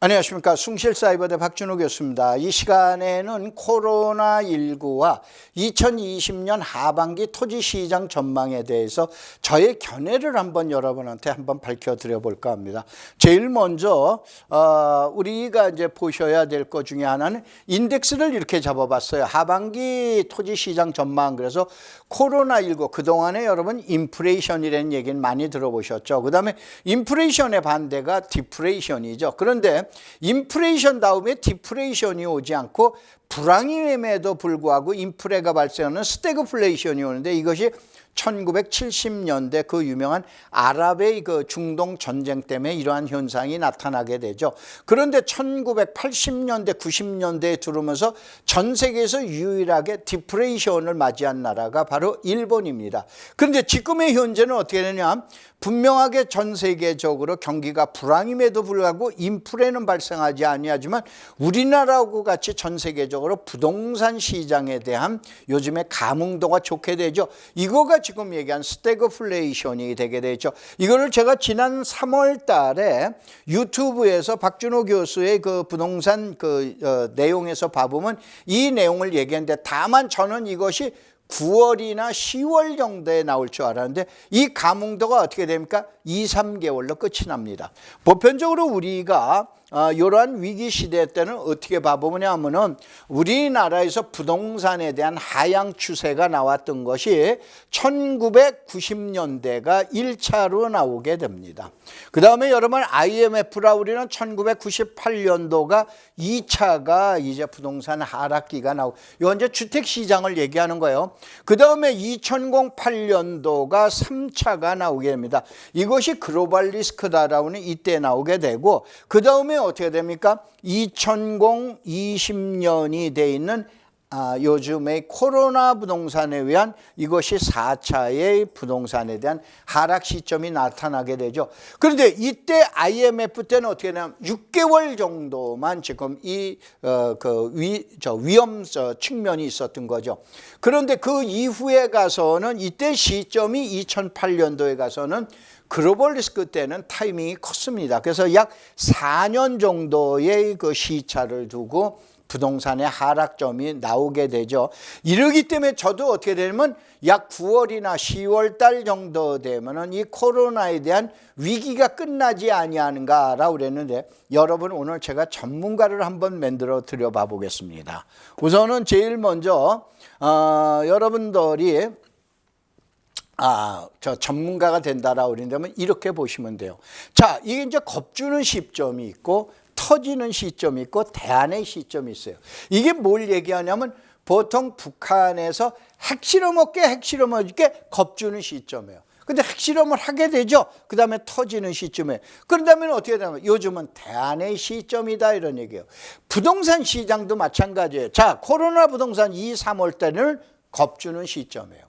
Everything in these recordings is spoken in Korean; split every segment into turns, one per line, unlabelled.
안녕하십니까. 숭실사이버대 박준호 교수입니다. 이 시간에는 코로나19와 2020년 하반기 토지시장 전망에 대해서 저의 견해를 여러분한테 밝혀드려 볼까 합니다. 제일 먼저 우리가 이제 보셔야 될 것 중에 하나는 인덱스를 이렇게 잡아봤어요. 하반기 토지시장 전망. 그래서 코로나19 그동안에 여러분 인플레이션이라는 얘기는 많이 들어보셨죠. 그 다음에 인플레이션의 반대가 디플레이션이죠. 그런데 인플레이션 다음에 디플레이션이 오지 않고 불황임에도 불구하고 인플레가 발생하는 스태그플레이션이 오는데 이것이 1970년대 그 유명한 아랍의 그 중동 전쟁 때문에 이러한 현상이 나타나게 되죠. 그런데 1980년대, 90년대에 들어오면서 전 세계에서 유일하게 디플레이션을 맞이한 나라가 바로 일본입니다. 그런데 지금의 현재는 어떻게 되냐? 분명하게 전 세계적으로 경기가 불황임에도 불구하고 인플레는 발생하지 아니하지만 우리나라하고 같이 전 세계적으로 부동산 시장에 대한 요즘에 감흥도가 좋게 되죠. 이거가 지금 얘기한 스태그플레이션이 되게 되죠. 이거를 제가 지난 3월 달에 유튜브에서 박준호 교수의 그 부동산 내용에서 봐보면 이 내용을 얘기했는데 다만 저는 이것이 9월이나 10월 정도에 나올 줄 알았는데 이 감흥도가 어떻게 됩니까? 2, 3개월로 끝이 납니다. 보편적으로 우리가 이러한 위기 시대 때는 어떻게 봐보냐 하면은 우리나라에서 부동산에 대한 하향 추세가 나왔던 것이 1990년대가 1차로 나오게 됩니다. 그 다음에 여러분 IMF라 우리는 1998년도가 2차가 이제 부동산 하락기가 나오고 이건 이제 주택시장을 얘기하는 거예요. 그 다음에 2008년도가 3차가 나오게 됩니다. 이것이 글로벌 리스크다라고는 이때 나오게 되고 그 다음에 어떻게 됩니까? 2020년이 돼 있는 요즘의 코로나 부동산에 의한 이것이 4차의 부동산에 대한 하락 시점이 나타나게 되죠. 그런데 이때 IMF 때는 어떻게 되냐면 6개월 정도만 지금 위험 측면이 있었던 거죠. 그런데 그 이후에 가서는 이때 시점이 2008년도에 가서는 글로벌 리스크 때는 타이밍이 컸습니다. 그래서 약 4년 정도의 그 시차를 두고 부동산의 하락점이 나오게 되죠. 이러기 때문에 저도 어떻게 되냐면 약 9월이나 10월 달 정도 되면은 이 코로나에 대한 위기가 끝나지 아니하는가라고 그랬는데 여러분 오늘 제가 전문가를 한번 만들어 드려 봐 보겠습니다. 우선은 제일 먼저 여러분들이 저 전문가가 된다라고 그런다면 이렇게 보시면 돼요. 자, 이게 이제 겁주는 시점이 있고 터지는 시점이 있고 대안의 시점이 있어요. 이게 뭘 얘기하냐면 보통 북한에서 핵실험 없게 겁주는 시점이에요. 근데 핵실험을 하게 되죠. 그 다음에 터지는 시점이에요. 그러다면 어떻게 되냐면 요즘은 대안의 시점이다 이런 얘기예요. 부동산 시장도 마찬가지예요. 자, 코로나 부동산 2, 3월 때는 겁주는 시점이에요.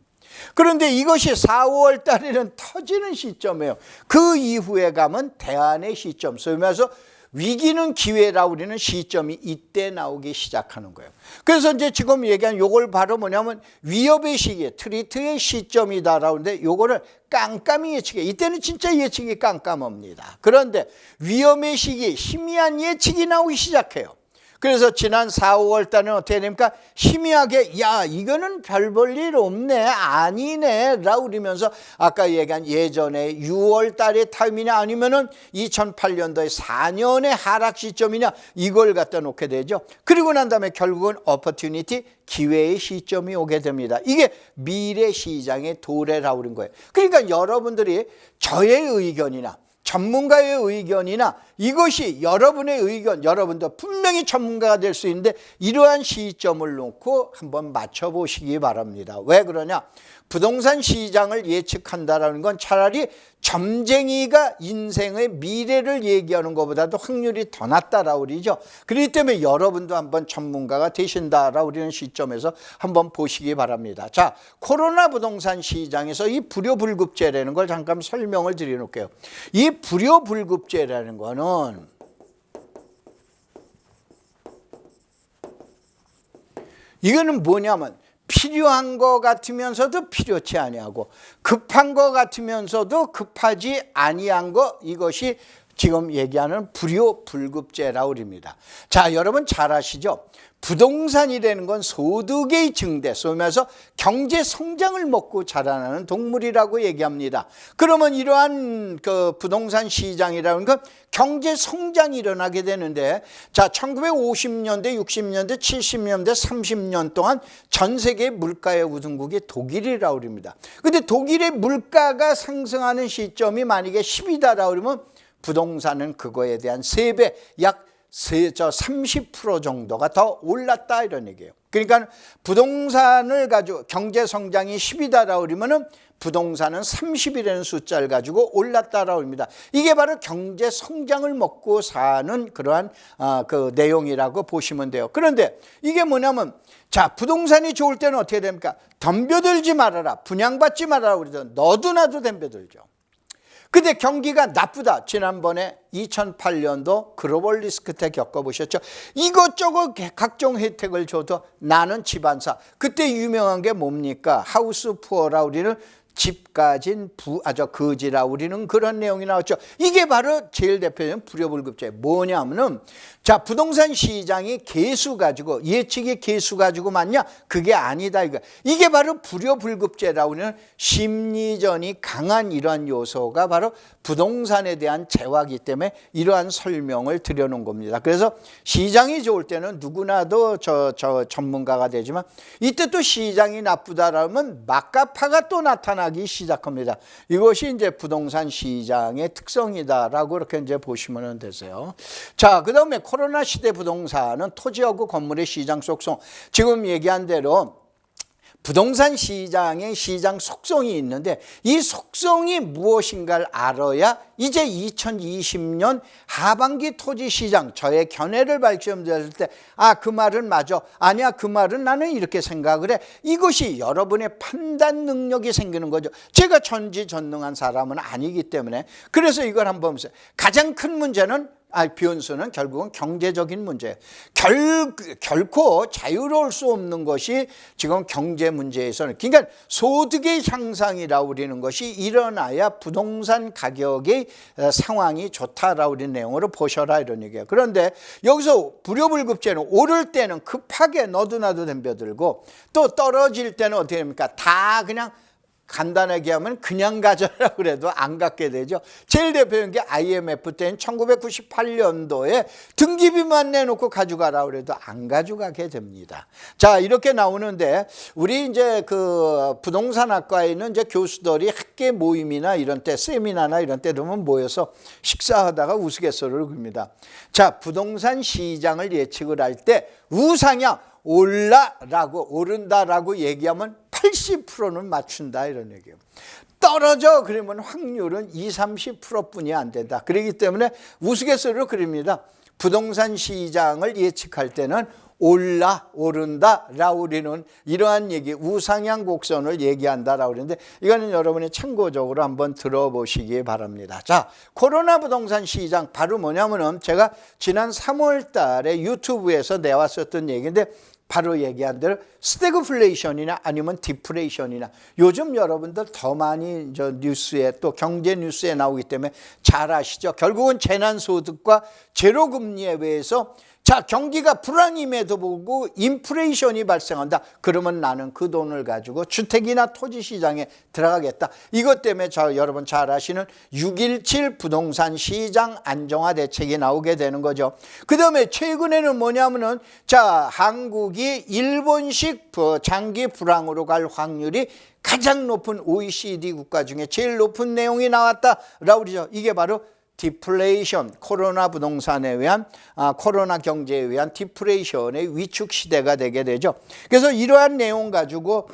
그런데 이것이 4, 5월 달에는 터지는 시점이에요. 그 이후에 가면 대안의 시점. 소위말해서 위기는 기회라고 우리는 시점이 이때 나오기 시작하는 거예요. 그래서 이제 지금 얘기한 요걸 바로 뭐냐면 위협의 시기, 트리트의 시점이다라고 하는데 요거를 깜깜이 예측해. 이때는 진짜 예측이 깜깜합니다. 그런데 위험의 시기, 희미한 예측이 나오기 시작해요. 그래서 지난 4, 5월 달은 어떻게 됩니까? 희미하게 야 이거는 별 볼 일 없네 아니네 라고 그러면서 아까 얘기한 예전에 6월 달의 타임이냐 아니면은 2008년도에 4년의 하락 시점이냐 이걸 갖다 놓게 되죠. 그리고 난 다음에 결국은 opportunity 기회의 시점이 오게 됩니다. 이게 미래 시장의 도래라고 그런 거예요. 그러니까 여러분들이 저의 의견이나 전문가의 의견이나 이것이 여러분의 의견, 여러분도 분명히 전문가가 될 수 있는데 이러한 시점을 놓고 한번 맞춰보시기 바랍니다. 왜 그러냐? 부동산 시장을 예측한다는 건 차라리 점쟁이가 인생의 미래를 얘기하는 것보다도 확률이 더 낮다라고 그러죠. 그렇기 때문에 여러분도 한번 전문가가 되신다라고 그러는 시점에서 한번 보시기 바랍니다. 자, 코로나 부동산 시장에서 이 불효불급제라는 걸 잠깐 설명을 드려놓을게요. 이 불효불급제라는 거는 이거는 뭐냐면 필요한 것 같으면서도 필요치 아니하고 급한 것 같으면서도 급하지 아니한 거 이것이 지금 얘기하는 불효불급제라고 합니다. 자, 여러분 잘 아시죠? 부동산이라는 건 소득의 증대, 쏘면서 경제 성장을 먹고 자라나는 동물이라고 얘기합니다. 그러면 이러한 그 부동산 시장이라는 건 경제 성장이 일어나게 되는데, 자, 1950년대, 60년대, 70년대, 30년 동안 전 세계 물가의 우승국이 독일이라고 합니다. 근데 독일의 물가가 상승하는 시점이 만약에 10이다라고 그러면 부동산은 그거에 대한 3배, 약 30% 정도가 더 올랐다 이런 얘기예요. 그러니까 부동산을 가지고 경제 성장이 10이다라고 그러면은 부동산은 30이라는 숫자를 가지고 올랐다라고 합니다. 이게 바로 경제 성장을 먹고 사는 그러한 그 내용이라고 보시면 돼요. 그런데 이게 뭐냐면, 자, 부동산이 좋을 때는 어떻게 됩니까? 덤벼들지 말아라, 분양받지 말아라 그러죠. 너도 나도 덤벼들죠. 근데 경기가 나쁘다. 지난번에 2008년도 글로벌 리스크 때 겪어보셨죠? 이것저것 각종 혜택을 줘도 나는 집안사. 그때 유명한 게 뭡니까? 하우스 푸어라 우리는 집 가진 거지라 우리는 그런 내용이 나왔죠. 이게 바로 제일 대표적인 불효불급제. 뭐냐면은, 자, 부동산 시장이 개수 가지고, 예측이 개수 가지고 맞냐? 그게 아니다 이거. 이게 바로 불효불급제라고 하는 심리전이 강한 이러한 요소가 바로 부동산에 대한 재화이기 때문에 이러한 설명을 드려놓은 겁니다. 그래서 시장이 좋을 때는 누구나도 저 전문가가 되지만, 이때 또 시장이 나쁘다라면 막가파가 또 나타나기 시작합니다. 이것이 이제 부동산 시장의 특성이다라고 이렇게 이제 보시면 되세요. 자, 그 다음에 코로나 시대 부동산은 토지하고 건물의 시장 속성. 지금 얘기한 대로 부동산 시장의 시장 속성이 있는데, 이 속성이 무엇인가를 알아야 이제 2020년 하반기 토지 시장, 저의 견해를 발전될 때, 아, 그 말은 맞아, 아니야, 그 말은 나는 이렇게 생각을 해. 이것이 여러분의 판단 능력이 생기는 거죠. 제가 전지전능한 사람은 아니기 때문에. 그래서 이걸 한번 보세요. 가장 큰 문제는, 변수는 결국은 경제적인 문제예요. 결코 자유로울 수 없는 것이 지금 경제 문제에서는, 그러니까 소득의 향상이라고 우리는 것이 일어나야 부동산 가격의 상황이 좋다라고 우리 내용으로 보셔라 이런 얘기예요. 그런데 여기서 불효불급제는 오를 때는 급하게 너도 나도 덤벼들고, 또 떨어질 때는 어떻게 됩니까? 다 그냥 간단하게 하면 그냥 가져라 그래도 안 갖게 되죠. 제일 대표적인 게 IMF 때는 1998년도에 등기비만 내놓고 가져가라 그래도 안 가져가게 됩니다. 자, 이렇게 나오는데, 우리 이제 그 부동산학과에 있는 이제 교수들이 학계 모임이나 이런 때, 세미나나 이런 때 되면 모여서 식사하다가 우스갯소리를 그립니다. 자, 부동산 시장을 예측을 할 때 우상향, 오른다라고 얘기하면 80%는 맞춘다 이런 얘기예요. 떨어져 그러면 확률은 20-30%뿐이 안 된다. 그렇기 때문에 우스갯소리로 그립니다. 부동산 시장을 예측할 때는 오른다라고 우리는 이러한 얘기, 우상향 곡선을 얘기한다라고 그러는데, 이거는 여러분이 참고적으로 한번 들어보시기 바랍니다. 자, 코로나 부동산 시장 바로 뭐냐면은, 제가 지난 3월 달에 유튜브에서 내왔었던 얘기인데, 바로 얘기한 대로 스태그플레이션이나 아니면 디플레이션이나, 요즘 여러분들 더 많이 저 뉴스에, 또 경제 뉴스에 나오기 때문에 잘 아시죠? 결국은 재난소득과 제로금리에 의해서, 자, 경기가 불안임에도 불구하고 인플레이션이 발생한다. 그러면 나는 그 돈을 가지고 주택이나 토지 시장에 들어가겠다. 이것 때문에 여러분 잘 아시는 6.17 부동산 시장 안정화 대책이 나오게 되는 거죠. 그 다음에 최근에는 뭐냐면은, 자, 한국이 일본식 장기 불황으로 갈 확률이 가장 높은 OECD 국가 중에 제일 높은 내용이 나왔다라고 그러죠. 이게 바로 디플레이션, 코로나 부동산에 의한, 코로나 경제에 의한 디플레이션의 위축 시대가 되게 되죠. 그래서 이러한 내용 가지고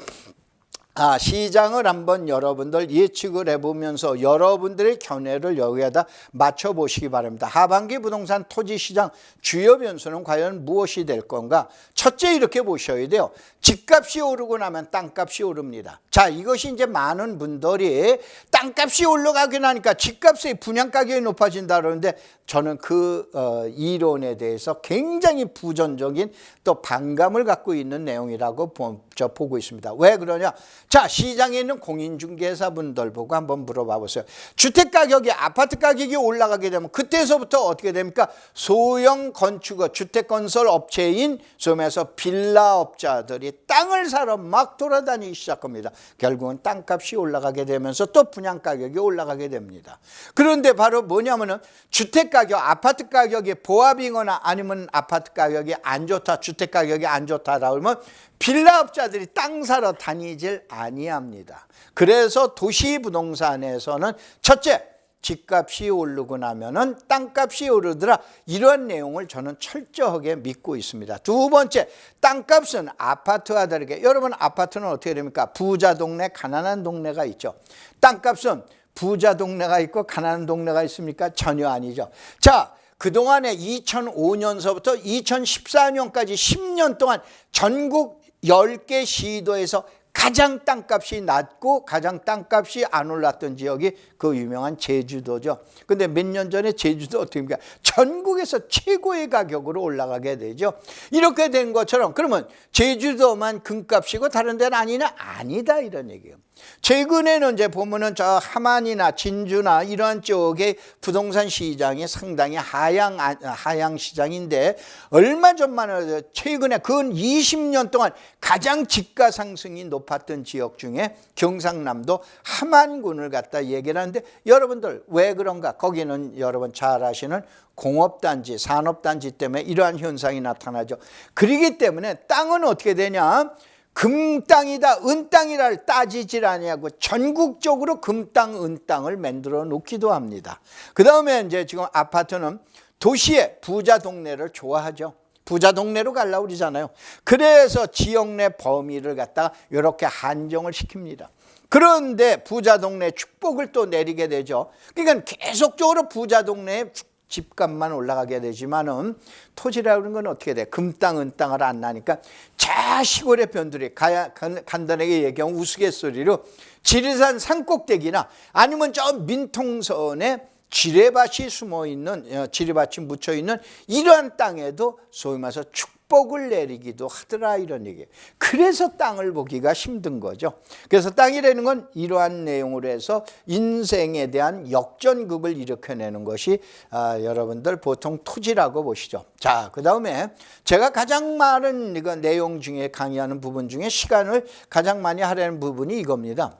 시장을 한번 여러분들 예측을 해보면서 여러분들의 견해를 여기에다 맞춰보시기 바랍니다. 하반기 부동산 토지 시장 주요 변수는 과연 무엇이 될 건가? 첫째, 이렇게 보셔야 돼요. 집값이 오르고 나면 땅값이 오릅니다. 자, 이것이 이제 많은 분들이 땅값이 올라가긴 하니까 집값의 분양가격이 높아진다 그러는데, 저는 그 이론에 대해서 굉장히 부정적인 또 반감을 갖고 있는 내용이라고 보고 있습니다. 왜 그러냐? 자, 시장에 있는 공인중개사분들 보고 한번 물어봐 보세요. 주택 가격이, 아파트 가격이 올라가게 되면 그때서부터 어떻게 됩니까? 소형 건축업, 주택건설 업체인 소매에서 빌라업자들이 땅을 사러 막 돌아다니기 시작합니다. 결국은 땅값이 올라가게 되면서 또 분양가격이 올라가게 됩니다. 그런데 바로 뭐냐면은 주택 가격, 아파트 가격이 보합이거나 아니면 아파트 가격이 안 좋다, 주택 가격이 안 좋다라고 하면 빌라업자들이 땅 사러 다니질 아니합니다. 그래서 도시부동산에서는 첫째, 집값이 오르고 나면은 땅값이 오르더라. 이런 내용을 저는 철저하게 믿고 있습니다. 두 번째, 땅값은 아파트와 다르게, 여러분 아파트는 어떻게 됩니까? 부자 동네, 가난한 동네가 있죠. 땅값은 부자 동네가 있고 가난한 동네가 있습니까? 전혀 아니죠. 자, 그동안에 2005년서부터 2014년까지 10년 동안 전국 10개 시도에서 가장 땅값이 낮고 가장 땅값이 안 올랐던 지역이 그 유명한 제주도죠. 근데 몇 년 전에 제주도 어떻게 됩니까? 전국에서 최고의 가격으로 올라가게 되죠. 이렇게 된 것처럼 그러면 제주도만 금값이고 다른 데는 아니냐? 아니다, 이런 얘기예요. 최근에는 이제 보면은 저 함안이나 진주나 이러한 쪽의 부동산 시장이 상당히 하향 시장인데, 얼마 전만 최근에 근 20년 동안 가장 집가 상승이 높았던 지역 중에 경상남도 함안군을 갖다 얘기를 하는데, 여러분들 왜 그런가? 거기는 여러분 잘 아시는 공업단지, 산업단지 때문에 이러한 현상이 나타나죠. 그렇기 때문에 땅은 어떻게 되냐? 금땅이다, 은땅이라를 따지질 아니하고 전국적으로 금땅, 은땅을 만들어 놓기도 합니다. 그 다음에 이제 지금 아파트는 도시의 부자 동네를 좋아하죠. 부자 동네로 가려고 그러잖아요. 그래서 지역 내 범위를 갖다가 이렇게 한정을 시킵니다. 그런데 부자 동네 축복을 또 내리게 되죠. 그러니까 계속적으로 부자 동네에 집값만 올라가게 되지만은 토지라고 하는 건 어떻게 돼? 금땅, 은땅을 안 나니까 자 시골의 변들이 간단하게 얘기하면 우스갯소리로 지리산 산꼭대기나 아니면 저 민통선에 지뢰밭이 숨어있는, 지뢰밭이 묻혀있는 이러한 땅에도 소위 말해서 축복을 내리기도 하더라, 이런 얘기예요. 그래서 땅을 보기가 힘든 거죠. 그래서 땅이라는 건 이러한 내용으로 해서 인생에 대한 역전극을 일으켜내는 것이 여러분들 보통 토지라고 보시죠. 자, 그 다음에 제가 가장 많은 이거 내용 중에 강의하는 부분 중에 시간을 가장 많이 하려는 부분이 이겁니다.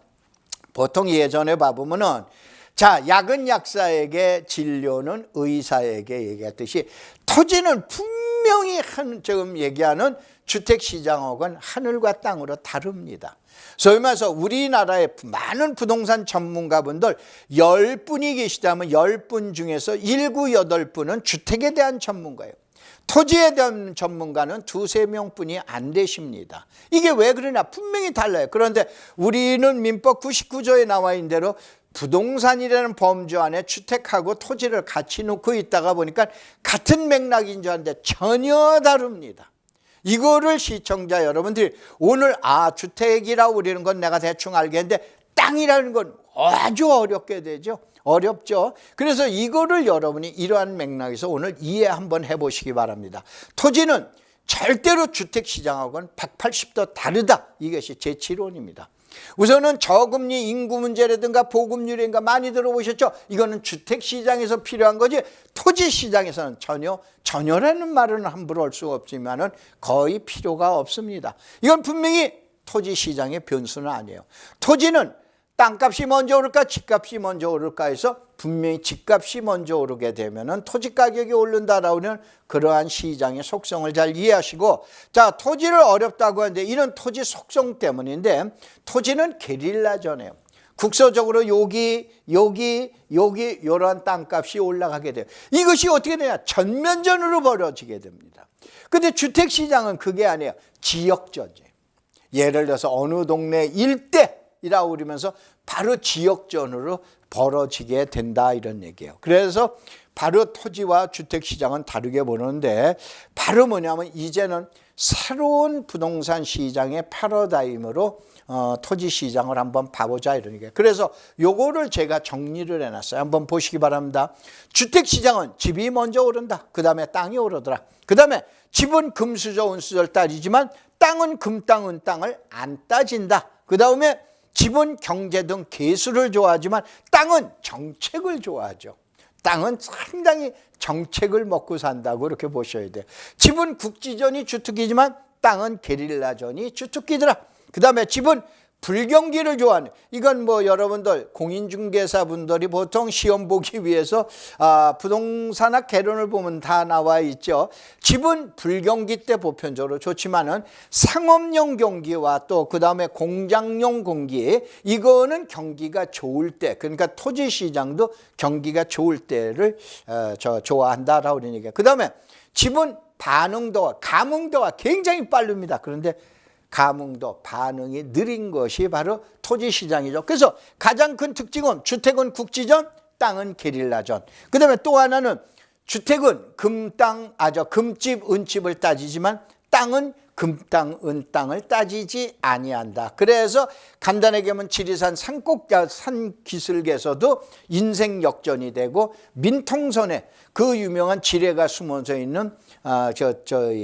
보통 예전에 봐보면은 자, 약은 약사에게, 진료는 의사에게 얘기했듯이 토지는 분명히 지금 얘기하는 주택시장하고는 하늘과 땅으로 다릅니다. 소위 말해서 우리나라의 많은 부동산 전문가분들 10분이 계시다면 10분 중에서 7, 8분은 주택에 대한 전문가예요. 토지에 대한 전문가는 2, 3명뿐이 안 되십니다. 이게 왜 그러냐? 분명히 달라요. 그런데 우리는 민법 99조에 나와 있는 대로 부동산이라는 범주 안에 주택하고 토지를 같이 놓고 있다가 보니까 같은 맥락인 줄 알았는데 전혀 다릅니다. 이거를 시청자 여러분들이 오늘 주택이라고 그러는 건 내가 대충 알겠는데 땅이라는 건 아주 어렵게 되죠. 어렵죠. 그래서 이거를 여러분이 이러한 맥락에서 오늘 이해 한번 해보시기 바랍니다. 토지는 절대로 주택시장하고는 180도 다르다. 이것이 제 지론입니다. 우선은 저금리 인구 문제라든가 보급률인가 많이 들어보셨죠? 이거는 주택시장에서 필요한 거지 토지시장에서는 전혀라는 말은 함부로 할 수가 없지만은 거의 필요가 없습니다. 이건 분명히 토지시장의 변수는 아니에요. 토지는 땅값이 먼저 오를까 집값이 먼저 오를까 해서 분명히 집값이 먼저 오르게 되면은 토지 가격이 오른다라고 하는 그러한 시장의 속성을 잘 이해하시고, 자, 토지를 어렵다고 하는데 이런 토지 속성 때문인데 토지는 게릴라전이에요. 국소적으로 여기 이러한 땅값이 올라가게 돼요. 이것이 어떻게 되냐? 전면전으로 벌어지게 됩니다. 근데 주택시장은 그게 아니에요. 지역전이에요. 예를 들어서 어느 동네 일대 이라고 그러면서 바로 지역전으로 벌어지게 된다, 이런 얘기예요. 그래서 바로 토지와 주택시장은 다르게 보는데 바로 뭐냐면 이제는 새로운 부동산 시장의 패러다임으로 토지시장을 한번 봐보자, 이런 얘기예요. 그래서 요거를 제가 정리를 해놨어요. 한번 보시기 바랍니다. 주택시장은 집이 먼저 오른다. 그 다음에 땅이 오르더라. 그 다음에 집은 금수저, 은수저를 따지지만 땅은 금땅, 은땅을 안 따진다. 그 다음에 집은 경제 등 개수를 좋아하지만 땅은 정책을 좋아하죠. 땅은 상당히 정책을 먹고 산다고 그렇게 보셔야 돼요. 집은 국지전이 주특기지만 땅은 게릴라전이 주특기더라. 그 다음에 집은 불경기를 좋아하는, 이건 뭐 여러분들 공인중개사분들이 보통 시험 보기 위해서 부동산학 개론을 보면 다 나와 있죠. 집은 불경기 때 보편적으로 좋지만은 상업용 경기와 또 그 다음에 공장용 경기, 이거는 경기가 좋을 때, 그러니까 토지시장도 경기가 좋을 때를 좋아한다라고 그러는 얘기예요. 그 다음에 집은 반응도와 감응도가 굉장히 빠릅니다. 그런데 감응도, 반응이 느린 것이 바로 토지시장이죠. 그래서 가장 큰 특징은 주택은 국지전, 땅은 게릴라전. 그 다음에 또 하나는 주택은 금집, 은집을 따지지만 땅은 금땅, 은땅을 따지지 아니한다. 그래서 간단하게 하면 지리산 산기슭에서도 인생 역전이 되고, 민통선에 그 유명한 지뢰가 숨어져 있는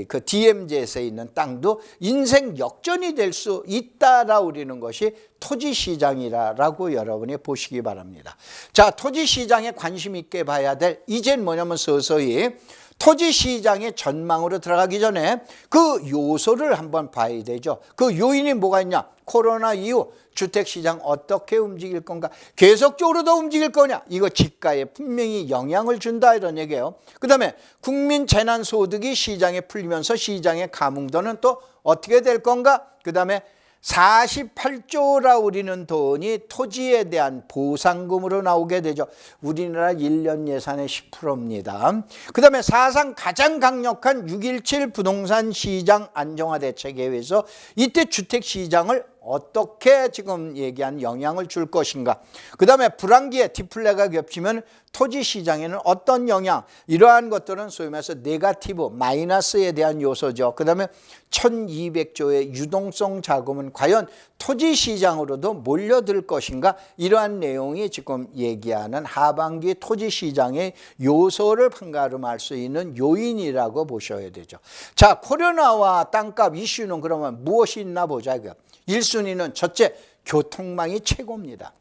그 DMZ에 있는 땅도 인생 역전이 될 수 있다라고 우리는 것이 토지시장이라고 여러분이 보시기 바랍니다. 자, 토지시장에 관심 있게 봐야 될 이제는 뭐냐면 서서히 토지시장의 전망으로 들어가기 전에 그 요소를 한번 봐야 되죠. 그 요인이 뭐가 있냐? 코로나 이후 주택시장 어떻게 움직일 건가? 계속적으로 더 움직일 거냐? 이거 집가에 분명히 영향을 준다 이런 얘기예요. 그 다음에 국민 재난소득이 시장에 풀리면서 시장의 감응도는 또 어떻게 될 건가? 그 다음에 48조라 우리는 돈이 토지에 대한 보상금으로 나오게 되죠. 우리나라 1년 예산의 10%입니다. 그 다음에 사상 가장 강력한 6.17 부동산 시장 안정화 대책에 의해서 이때 주택시장을 어떻게 지금 얘기한 영향을 줄 것인가. 그 다음에 불황기에 디플레가 겹치면 토지시장에는 어떤 영향, 이러한 것들은 소위 말해서 네가티브, 마이너스에 대한 요소죠. 그 다음에 1200조의 유동성 자금은 과연 토지시장으로도 몰려들 것인가, 이러한 내용이 지금 얘기하는 하반기 토지시장의 요소를 판가름할 수 있는 요인이라고 보셔야 되죠. 자, 코로나와 땅값 이슈는 그러면 무엇이 있나 보자고요. 1순위는 첫째, 교통망이 최고입니다.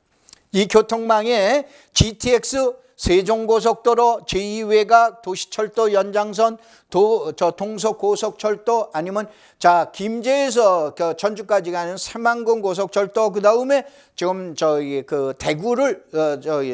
이 교통망에 GTX, 세종고속도로, 제2외곽, 도시철도 연장선, 동서고속철도, 아니면 김제에서 전주까지 가는 새만금 고속철도, 그 다음에 지금 대구를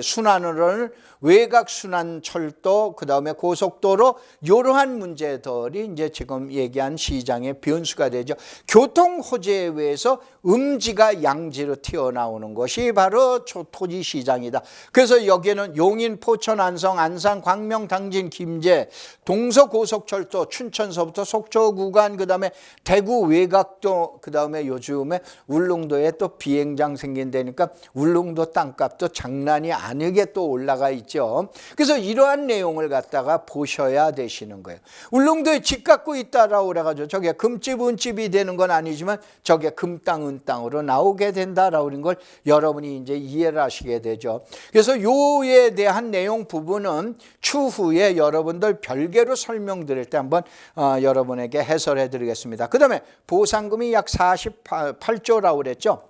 순환으로 하는 외곽순환철도, 그 다음에 고속도로, 이러한 문제들이 이제 지금 얘기한 시장의 변수가 되죠. 교통 호재에 의해서 음지가 양지로 튀어나오는 것이 바로 토지 시장이다. 그래서 여기에는 용인, 포천, 안성, 안산, 광명, 당진, 김제, 동서고속철도, 춘천서부터 속초 구간, 그 다음에 대구 외곽도, 그 다음에 요즘에 울릉도에 또 비행장 생긴다니까 울릉도 땅값도 장난이 아니게 또 올라가 있죠. 그래서 이러한 내용을 갖다가 보셔야 되시는 거예요. 울릉도에 집 갖고 있다라고 그래가지고 저게 금집, 은집이 되는 건 아니지만 저게 금땅, 은땅으로 나오게 된다라고 그런 걸 여러분이 이제 이해를 하시게 되죠. 그래서 요에 대한 내용 부분은 추후에 여러분들 별개로 설명드릴 때 한번 여러분에게 해설해 드리겠습니다. 그 다음에 보상금이 약 48조라고 그랬죠.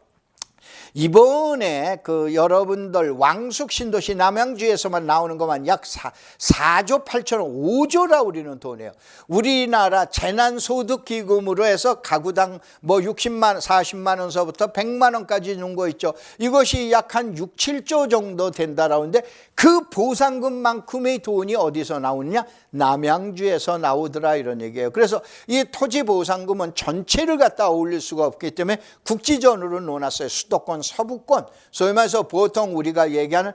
이번에 여러분들 왕숙 신도시 남양주에서만 나오는 것만 약 4조 8천억, 5조라 우리는 돈이에요. 우리나라 재난소득기금으로 해서 가구당 60만, 40만 원서부터 100만 원까지 주는 거 있죠. 이것이 약 한 6, 7조 정도 된다라고 하는데 그 보상금만큼의 돈이 어디서 나오느냐? 남양주에서 나오더라 이런 얘기예요. 그래서 이 토지 보상금은 전체를 갖다 올릴 수가 없기 때문에 국지전으로 놓았어요. 수도권, 서부권. 소위 말해서 보통 우리가 얘기하는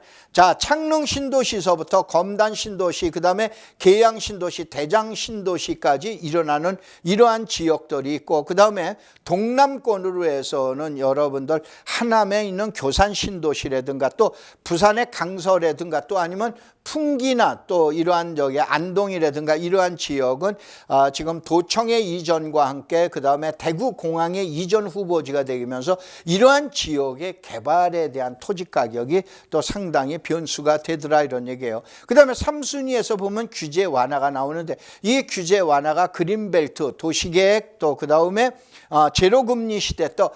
창릉 신도시서부터 검단 신도시, 그 다음에 계양 신도시, 대장 신도시까지 일어나는 이러한 지역들이 있고, 그 다음에 동남권으로 해서는 여러분들 하남에 있는 교산 신도시라든가 또 부산의 강서라든가 또 아니면 풍기나 또 이러한 안동이라든가 이러한 지역은 지금 도청의 이전과 함께 그 다음에 대구 공항의 이전 후보지가 되면서 이러한 지역의 개발에 대한 토지 가격이 또 상당히 변수가 되더라 이런 얘기예요. 그 다음에 3순위에서 보면 규제 완화가 나오는데 이 규제 완화가 그린벨트, 도시계획, 또 그 다음에 제로금리 시대, 또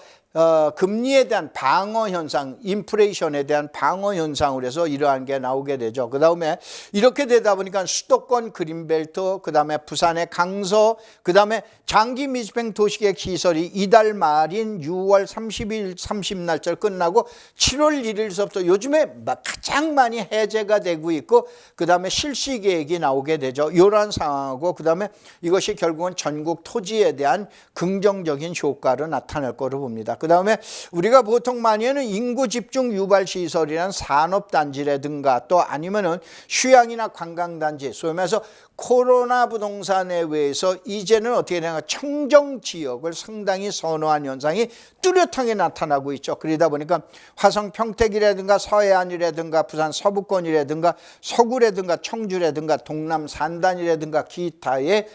금리에 대한 방어 현상, 인플레이션에 대한 방어 현상으로 해서 이러한 게 나오게 되죠. 그 다음에 이렇게 되다 보니까 수도권 그린벨트, 그 다음에 부산의 강서, 그 다음에 장기 밀집형 도시계획 시설이 이달 말인 6월 30일, 30날짜로 끝나고 7월 1일서부터 요즘에 가장 많이 해제가 되고 있고, 그 다음에 실시 계획이 나오게 되죠. 이러한 상황하고, 그 다음에 이것이 결국은 전국 토지에 대한 긍정적인 효과로 나타날 거로 봅니다. 그 다음에 우리가 보통 많이 하는 인구 집중 유발 시설이란 산업단지라든가 또 아니면은 휴양이나 관광단지, 소위 말해서 코로나 부동산 내외에서 이제는 어떻게 되냐, 청정 지역을 상당히 선호한 현상이 뚜렷하게 나타나고 있죠. 그러다 보니까 화성 평택이라든가 서해안이라든가 부산 서부권이라든가 서구라든가 청주라든가 동남 산단이라든가 기타의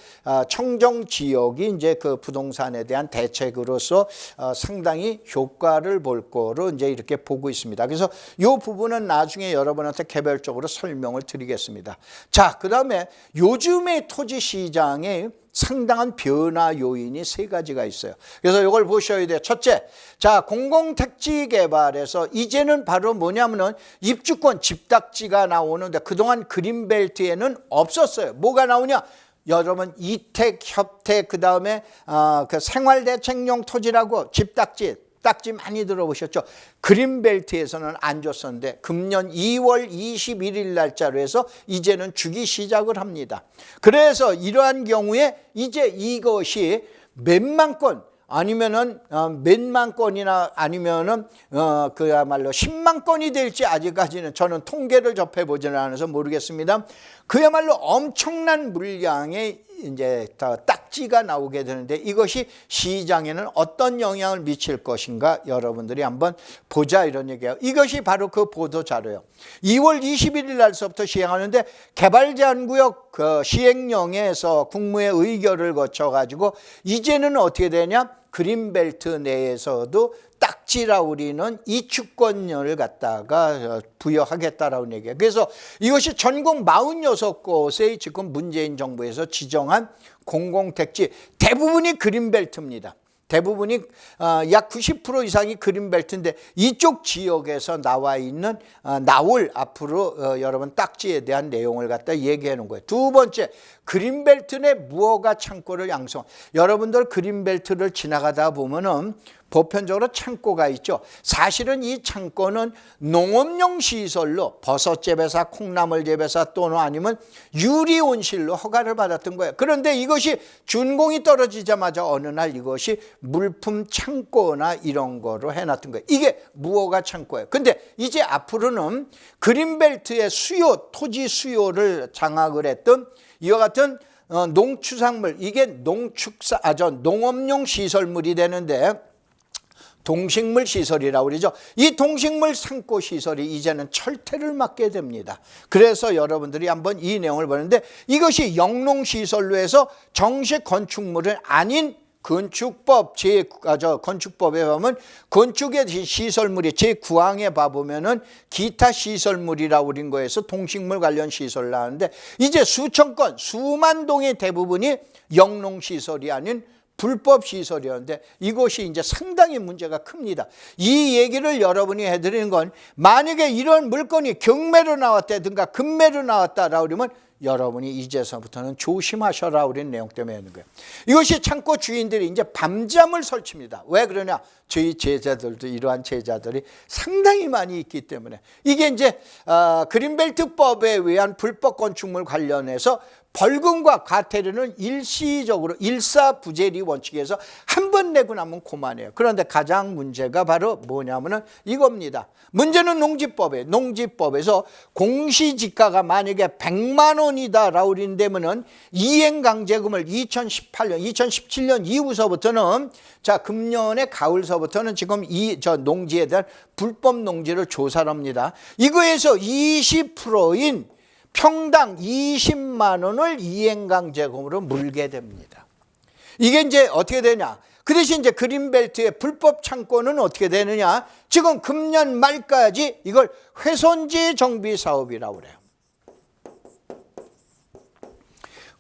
청정 지역이 이제 그 부동산에 대한 대책으로서 상당히 효과를 볼 거로 이제 이렇게 보고 있습니다. 그래서 이 부분은 나중에 여러분한테 개별적으로 설명을 드리겠습니다. 자, 그 다음에 요즘의 토지 시장에 상당한 변화 요인이 세 가지가 있어요. 그래서 이걸 보셔야 돼요. 첫째, 자, 공공택지 개발에서 이제는 바로 뭐냐면은 입주권 집탁지가 나오는데 그동안 그린벨트에는 없었어요. 뭐가 나오냐? 여러분 이택, 협택, 그 다음에 그 생활대책용 토지라고 집탁지, 딱지 많이 들어보셨죠? 그린벨트에서는 안 줬었는데 금년 2월 21일 날짜로 해서 이제는 주기 시작을 합니다. 그래서 이러한 경우에 이제 이것이 몇만 건 아니면은 몇만 건이나 아니면은 그야말로 10만 건이 될지 아직까지는 저는 통계를 접해 보지는 않아서 모르겠습니다. 그야말로 엄청난 물량의 이제 딱지가 나오게 되는데 이것이 시장에는 어떤 영향을 미칠 것인가 여러분들이 한번 보자 이런 얘기예요. 이것이 바로 그 보도 자료예요. 2월 21일 날서부터 시행하는데 개발제한구역 그 시행령에서 국무회 의결을 거쳐 가지고 이제는 어떻게 되냐? 그린벨트 내에서도 딱지라 우리는 이주권을 갖다가 부여하겠다라는 얘기예요. 그래서 이것이 전국 46곳의 지금 문재인 정부에서 지정한 공공택지 대부분이 그린벨트입니다. 대부분이 약 90% 이상이 그린벨트인데 이쪽 지역에서 나와 있는 나올 앞으로 여러분 딱지에 대한 내용을 갖다 얘기해 놓은 거예요. 두 번째, 그린벨트 내 무허가 창고를 양성. 여러분들 그린벨트를 지나가다 보면은 보편적으로 창고가 있죠. 사실은 이 창고는 농업용 시설로 버섯 재배사, 콩나물 재배사 또는 아니면 유리 온실로 허가를 받았던 거예요. 그런데 이것이 준공이 떨어지자마자 어느 날 이것이 물품 창고나 이런 거로 해놨던 거예요. 이게 무허가 창고예요. 근데 이제 앞으로는 그린벨트의 수요, 토지 수요를 장악을 했던 이와 같은 농축산물, 이게 농업용 시설물이 되는데 동식물 시설이라고 그러죠. 이 동식물 창고 시설이 이제는 철퇴를 맞게 됩니다. 그래서 여러분들이 한번 이 내용을 보는데 이것이 영농시설로 해서 정식 건축물은 아닌 건축법 건축법에 보면 건축의 시설물이 제9항에 봐보면은 기타 시설물이라고 그린 거에서 동식물 관련 시설 나오는데 이제 수천 건, 수만 동의 대부분이 영농시설이 아닌 불법 시설이었는데 이것이 이제 상당히 문제가 큽니다. 이 얘기를 여러분이 해드리는 건 만약에 이런 물건이 경매로 나왔다든가 금매로 나왔다라고 그러면 여러분이 이제서부터는 조심하셔라 우리는 내용 때문에 하는 거예요. 이것이 창고 주인들이 이제 밤잠을 설칩니다. 왜 그러냐? 저희 제자들도 이러한 제자들이 상당히 많이 있기 때문에 이게 이제 그린벨트법에 의한 불법 건축물 관련해서 벌금과 과태료는 일시적으로 일사부재리 원칙에서 한 번 내고 나면 그만해요. 그런데 가장 문제가 바로 뭐냐면은 이겁니다. 문제는 농지법에서 공시지가가 만약에 100만 원이다라고 그런다면은 이행강제금을 2017년 이후서부터는 자 금년의 가을서부터는 지금 저 농지에 대한 불법 농지를 조사를 합니다. 이거에서 20%인 평당 20만 원을 이행강제금으로 물게 됩니다. 이게 이제 어떻게 되냐? 그 대신 이제 그린벨트의 불법 창고는 어떻게 되느냐? 지금 금년 말까지 이걸 훼손지 정비 사업이라고 그래요.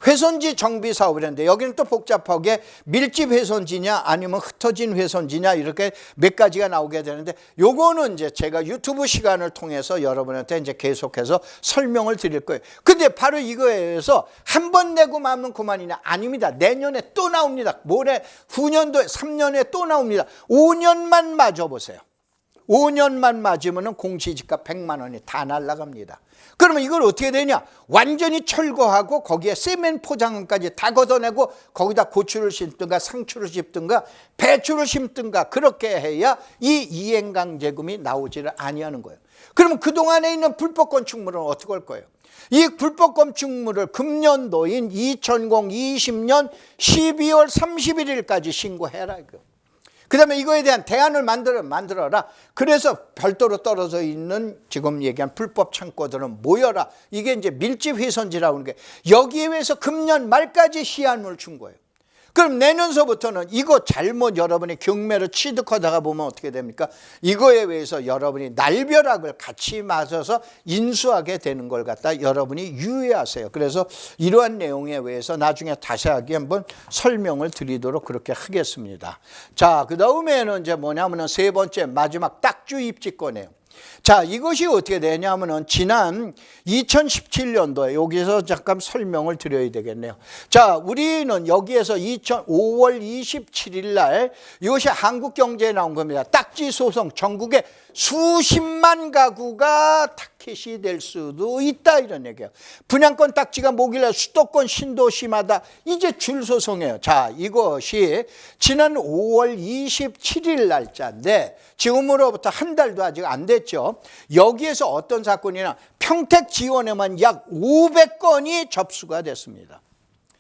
훼손지 정비 사업이라는데 여기는 또 복잡하게 밀집 훼손지냐 아니면 흩어진 훼손지냐 이렇게 몇 가지가 나오게 되는데 요거는 이제 제가 유튜브 시간을 통해서 여러분한테 이제 계속해서 설명을 드릴 거예요. 근데 바로 이거에 의해서 한 번 내고 마면 그만이냐? 아닙니다. 내년에 또 나옵니다. 모레 후년도에 3년에 또 나옵니다. 5년만 맞아보세요. 5년만 맞으면 공시지가 100만 원이 다 날아갑니다. 그러면 이걸 어떻게 되냐? 완전히 철거하고 거기에 세멘 포장까지 다 걷어내고 거기다 고추를 심든가 상추를 심든가 배추를 심든가 그렇게 해야 이 이행강제금이 나오지를 아니하는 거예요. 그러면 그동안에 있는 불법 건축물은 어떻게 할 거예요? 이 불법 건축물을 금년도인 2020년 12월 31일까지 신고해라 이거. 그 다음에 이거에 대한 대안을 만들어라. 그래서 별도로 떨어져 있는 지금 얘기한 불법 창고들은 모여라. 이게 이제 밀집 훼손지라고 하는 게 여기에 의해서 금년 말까지 시한을 준 거예요. 그럼 내년서부터는 이거 잘못 여러분이 경매를 취득하다가 보면 어떻게 됩니까? 이거에 의해서 여러분이 날벼락을 같이 맞아서 인수하게 되는 걸 갖다 여러분이 유의하세요. 그래서 이러한 내용에 의해서 나중에 자세하게 한번 설명을 드리도록 그렇게 하겠습니다. 자, 그 다음에는 이제 뭐냐면은 세 번째 마지막 딱주 입지권이에요. 자, 이것이 어떻게 되냐면은 지난 2017년도에 여기서 잠깐 설명을 드려야 되겠네요. 자, 우리는 여기에서 5월 27일 날 이것이 한국경제에 나온 겁니다. 딱지 소송 전국에 수십만 가구가 타켓이 될 수도 있다 이런 얘기예요. 분양권 딱지가 뭐길래 수도권 신도시마다 이제 줄 소송이에요. 자, 이것이 지난 5월 27일 날짜인데 지금으로부터 한 달도 아직 안 됐죠. 여기에서 어떤 사건이나 평택 지원에만 약 500건이 접수가 됐습니다.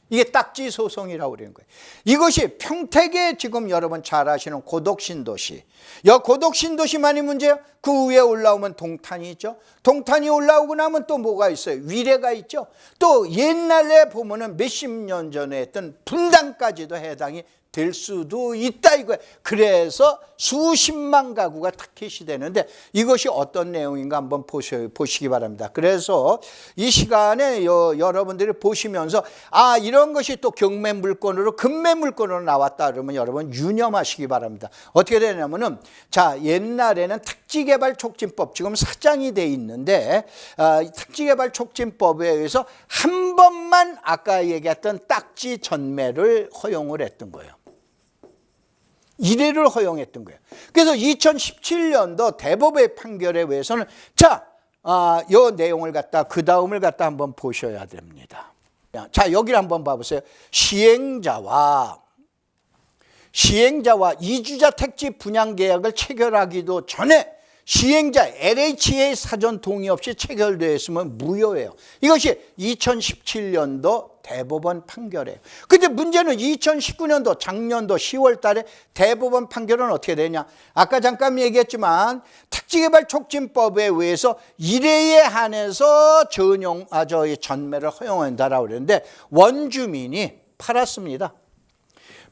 이게 딱지 소송이라고 그러는 거예요. 이것이 평택에 지금 여러분 잘 아시는 고덕신도시. 고덕신도시만이 문제예요. 그 위에 올라오면 동탄이 있죠. 동탄이 올라오고 나면 또 뭐가 있어요? 위례가 있죠. 또 옛날에 보면은 몇십 년 전에 했던 분당까지도 해당이 될 수도 있다 이거예요. 그래서 수십만 가구가 타켓이 되는데 이것이 어떤 내용인가 한번 보시기 바랍니다. 그래서 이 시간에 여러분들이 보시면서 아, 이런 것이 또 경매 물건으로 금매 물건으로 나왔다 그러면 여러분 유념하시기 바랍니다. 어떻게 되냐면은 자, 옛날에는 택지개발촉진법 지금 사장이 돼 있는데 택지개발촉진법에 의해서 한 번만 아까 얘기했던 딱지 전매를 허용을 했던 거예요. 1회를 허용했던 거예요. 그래서 2017년도 대법원의 판결에 의해서는 자, 이 내용을 갖다 그 다음을 갖다 한번 보셔야 됩니다. 자, 여기를 한번 봐보세요. 시행자와 이주자 택지 분양 계약을 체결하기도 전에 시행자 LHA 사전 동의 없이 체결되었으면 무효예요. 이것이 2017년도 대법원 판결이에요. 근데 문제는 2019년도 작년도 10월 달에 대법원 판결은 어떻게 되냐? 아까 잠깐 얘기했지만 택지개발촉진법에 의해서 1회에 한해서 전매를 허용한다라고 그랬는데 원주민이 팔았습니다.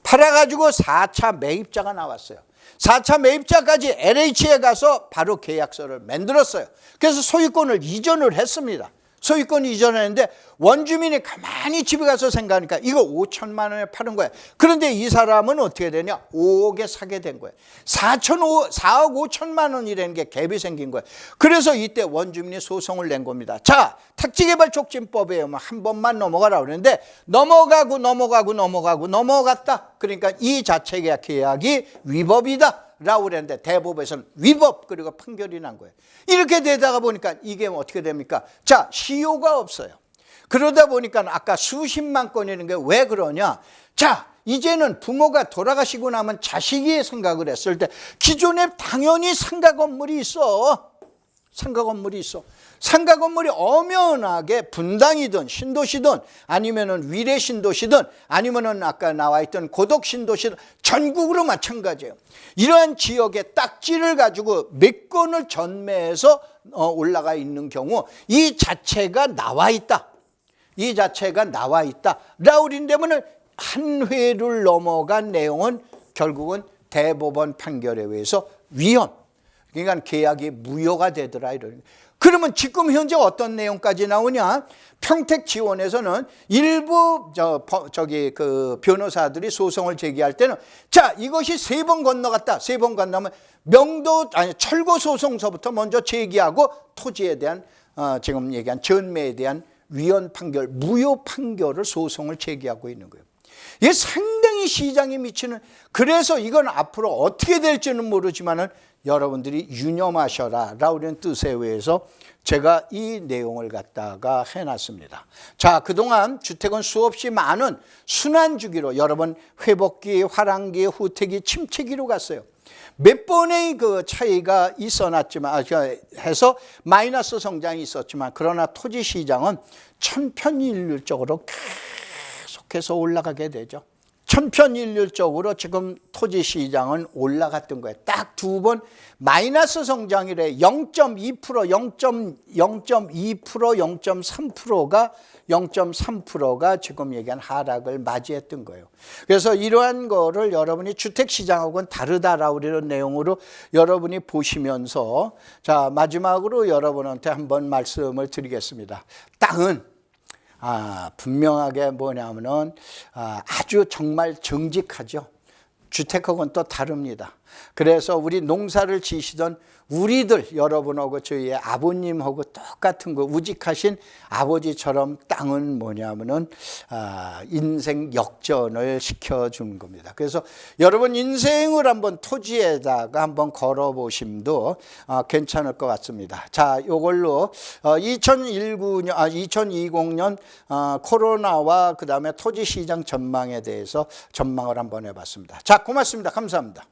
팔아가지고 4차 매입자가 나왔어요. 4차 매입자까지 LH에 가서 바로 계약서를 만들었어요. 그래서 소유권을 이전을 했습니다. 소유권 이전했는데 원주민이 가만히 집에 가서 생각하니까 이거 5천만 원에 파는 거야. 그런데 이 사람은 어떻게 되냐? 5억에 사게 된 거예요. 4억 5천만 원이라는 게 갭이 생긴 거예요. 그래서 이때 원주민이 소송을 낸 겁니다. 자, 택지개발촉진법에 한 번만 넘어가라 그러는데 넘어갔다. 그러니까 이 자체 계약이 위법이다 라고 그랬는데 대법에서는 위법 그리고 판결이 난 거예요. 이렇게 되다가 보니까 이게 어떻게 됩니까? 자, 시효가 없어요. 그러다 보니까 아까 수십만 건이라는 게 왜 그러냐? 자, 이제는 부모가 돌아가시고 나면 자식이 생각을 했을 때 기존에 당연히 상가 건물이 있어. 상가 건물이 엄연하게 분당이든 신도시든 아니면은 위례 신도시든 아니면은 아까 나와 있던 고덕 신도시든 전국으로 마찬가지예요. 이러한 지역의 딱지를 가지고 몇 건을 전매해서 올라가 있는 경우 이 자체가 나와 있다. 라고 그런다면은 한 회를 넘어간 내용은 결국은 대법원 판결에 의해서 위헌. 그러니까 계약이 무효가 되더라 이런. 그러면 지금 현재 어떤 내용까지 나오냐? 평택 지원에서는 일부 그 변호사들이 소송을 제기할 때는 자, 이것이 3번 건너갔다. 3번 건너면 철거 소송서부터 먼저 제기하고 토지에 대한 지금 얘기한 전매에 대한 위헌 판결, 무효 판결을 소송을 제기하고 있는 거예요. 이게 상당히 시장에 미치는, 그래서 이건 앞으로 어떻게 될지는 모르지만은 여러분들이 유념하셔라 라는 뜻에 의해서 제가 이 내용을 갖다가 해놨습니다. 자, 그동안 주택은 수없이 많은 순환주기로 여러분 회복기, 화랑기, 후퇴기, 침체기로 갔어요. 몇 번의 그 차이가 있어놨지만 해서 마이너스 성장이 있었지만 그러나 토지 시장은 천편일률적으로 계속해서 올라가게 되죠. 천편일률적으로 지금 토지 시장은 올라갔던 거예요. 딱 2번 마이너스 성장이래. 0.2%, 0.2%, 0.3%가 지금 얘기한 하락을 맞이했던 거예요. 그래서 이러한 거를 여러분이 주택시장하고는 다르다라고 이런 내용으로 여러분이 보시면서, 자, 마지막으로 여러분한테 한번 말씀을 드리겠습니다. 땅은 분명하게 뭐냐면은 아주 정말 정직하죠. 주택하고는 또 다릅니다. 그래서 우리 농사를 지시던 우리들 여러분하고 저희의 아버님하고 똑같은 거, 우직하신 아버지처럼 땅은 뭐냐면은 인생 역전을 시켜주는 겁니다. 그래서 여러분 인생을 한번 토지에다가 한번 걸어보심도 괜찮을 것 같습니다. 자, 요걸로 2020년 코로나와 그 다음에 토지 시장 전망에 대해서 전망을 한번 해봤습니다. 자, 고맙습니다. 감사합니다.